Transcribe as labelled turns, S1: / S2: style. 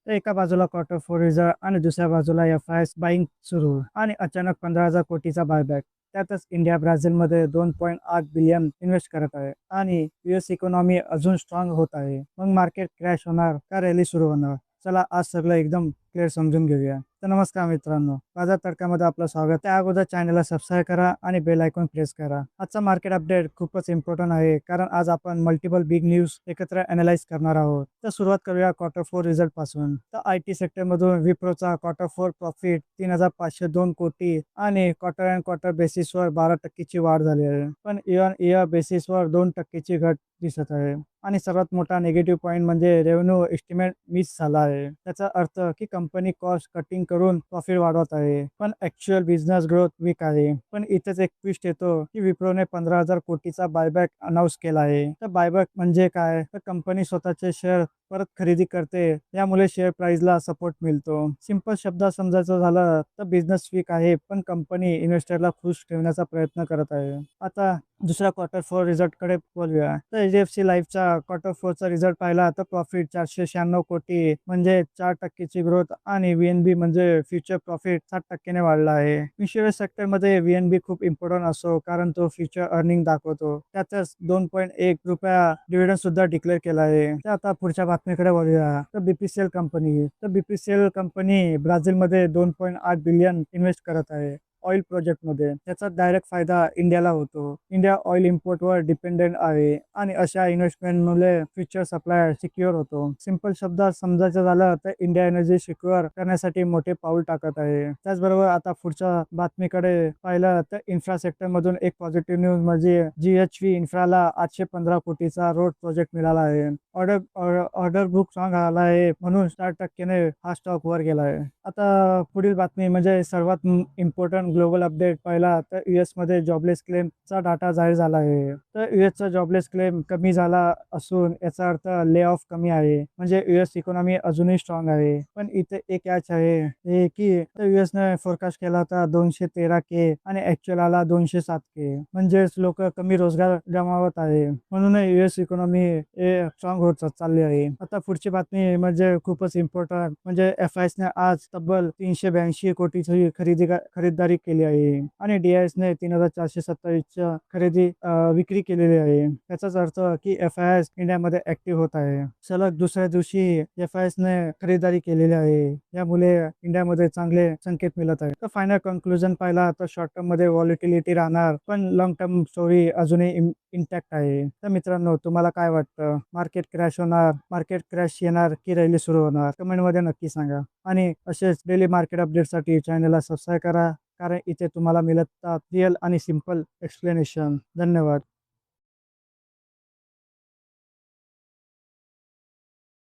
S1: तर एका बाजूला क्वार्टर फोर रिझल्ट आणि दुसऱ्या बाजूला एफ-आय-एस बाईंग सुरू आणि अचानक 15,000 कोटीचा बायबॅक. त्यातच इंडिया ब्राझीलमध्ये 2.8 बिलियन इन्व्हेस्ट करत आहे आणि युएस इकॉनॉमी अजून स्ट्रॉंग होत आहे. मग मार्केट क्रॅश होणार का रॅली सुरू होणार? चला आज सगळं एकदम क्लिअर समजून घेऊया. तर नमस्कार मित्रांनो, बाजार तडकामध्ये आपलं स्वागत. त्या अगोदर चॅनलला सबस्क्राईब करा आणि बेल आयकॉन प्रेस करा. आजचा मार्केट अपडेट खूपच इम्पॉर्टंट आहे, कारण आज आपण मल्टिपल बिग न्यूज एकत्र अनालाइज करणार आहोत. तर सुरुवात करूया क्वार्टर फोर रिझल्ट पासून. तर आय-टी सेक्टरमधून विप्रोचा क्वार्टर फोर प्रॉफिट 3,502 कोटी आणि क्वार्टर अँड क्वार्टर बेसिसवर 12% वाढ झाली आहे. पण इयर ऑन इयर बेसिसवर 2% घट दिसत आहे. आणि सर्वात मोठा निगेटिव्ह पॉईंट म्हणजे रेव्हेन्यू एस्टिमेट मिस झाला आहे. त्याचा अर्थ की कंपनी कॉस्ट कटिंग करून प्रॉफिट वाढवत आहे, पण ऍक्च्युअल बिझनेस ग्रोथ वीक आहे. पण इथेच एक ट्विस्ट येतो की विप्रोने 15,000 कोटीचा बायबॅक अनाऊन्स केला आहे. तर बायबॅक म्हणजे काय? तर कंपनी स्वतःचे शेअर परत खरेदी करते, यामुळे शेअर प्राइसला सपोर्ट मिळतो. सिंपल शब्दात समजायचं झालं तर बिझनेस वीक आहे, पण कंपनी इन्व्हेस्टरला खुश ठेवण्याचा प्रयत्न करत आहे. आता दुसऱ्या क्वार्टर फोर रिझल्ट कडे बोलूया. तर एच-डी-एफ-सी लाईफचा क्वार्टर फोरचा रिझल्ट पाहिला तर प्रॉफिट 496 कोटी म्हणजे 4%ची ग्रोथ आणि व्हीएनबी म्हणजे फ्युचर प्रॉफिट 7%ने वाढला आहे. इन्शुरन्स सेक्टरमध्ये व्हीएनबी खूप इम्पॉर्टंट असतो, कारण तो फ्युचर अर्निंग दाखवतो. त्यातच 2.1 रुपया डिव्हिडंड सुद्धा डिक्लेअर केला आहे. तर आता पुढच्या बातमीकडे वळूया. तर बीपीसीएल कंपनी ब्राझीलमध्ये 2.8 बिलियन इन्व्हेस्ट करत आहे ऑइल प्रोजेक्टमध्ये. त्याचा डायरेक्ट फायदा इंडियाला होतो. इंडिया ऑइल इम्पोर्टवर डिपेंडेंट आहे आणि अशा इन्व्हेस्टमेंटमुळे फ्युचर सप्लाय सिक्युअर होतो. सिंपल शब्दात समजायचं झालं तर इंडिया एनर्जी सिक्युअर करण्यासाठी मोठे पाऊल टाकत आहे. त्याचबरोबर आता पुढच्या बातमीकडे पाहिलं तर इन्फ्रा सेक्टर मधून एक पॉझिटिव्ह न्यूज म्हणजे जीएचव्ही इन्फ्राला 815 कोटीचा रोड प्रोजेक्ट मिळाला आहे. ऑर्डर बुक स्ट्रॉंग आला आहे, म्हणून 4%ने हा स्टॉक वर गेला आहे. आता पुढील बातमी म्हणजे सर्वात इम्पॉर्टंट ग्लोबल अपडेट पाहिला तर युएस मध्ये जॉबलेस क्लेमचा डाटा जाहीर झाला आहे. तर युएसचा जॉबलेस क्लेम कमी झाला असून याचा अर्थ ले ऑफ कमी आहे, म्हणजे युएस इकॉनॉमी अजूनही स्ट्रॉंग आहे. पण इथे एक कॅच आहे, हे की युएसने फोरकास्ट केला होता 213K आणि ऍक्च्युअल आला 207K. म्हणजेच लोक कमी रोजगार गमावत आहे, म्हणून युएस इकॉनॉमी स्ट्रॉंग होत चालली आहे. आता पुढची बातमी म्हणजे खूपच इम्पॉर्टंट, म्हणजे एफ-आय-एस ने आज तब्बल 382 कोटीची खरीदारी केली आहे आणि डी-आय-एस-ने 3,427 विक्री केलेली आहे. त्याचाच अर्थ की एफ-आय-एस इंडियामध्ये ऍक्टिव्ह होत आहे. सलग दुसऱ्या दिवशी एफ-आय-एस-ने खरीदारी केलेली आहे, यामुळे इंडियामध्ये चांगले संकेत मिळत आहे. तर फायनल कन्क्लुजन पाहिला तर शॉर्ट टर्म मध्ये व्हॉलिटिलिटी राहणार, पण लॉंग टर्म स्टोरी अजूनही इंटॅक्ट आहे. तर मित्रांनो, तुम्हाला काय वाटतं? मार्केट क्रॅश होणार, मार्केट क्रॅश येणार की रॅली सुरू होणार? कमेंट मध्ये नक्की सांगा. आणि असेच डेली मार्केट अपडेटसाठी चॅनलला सबस्क्राईब करा, कारण इथे तुम्हाला मिळतात रिअल आणि सिंपल एक्सप्लेनेशन. धन्यवाद.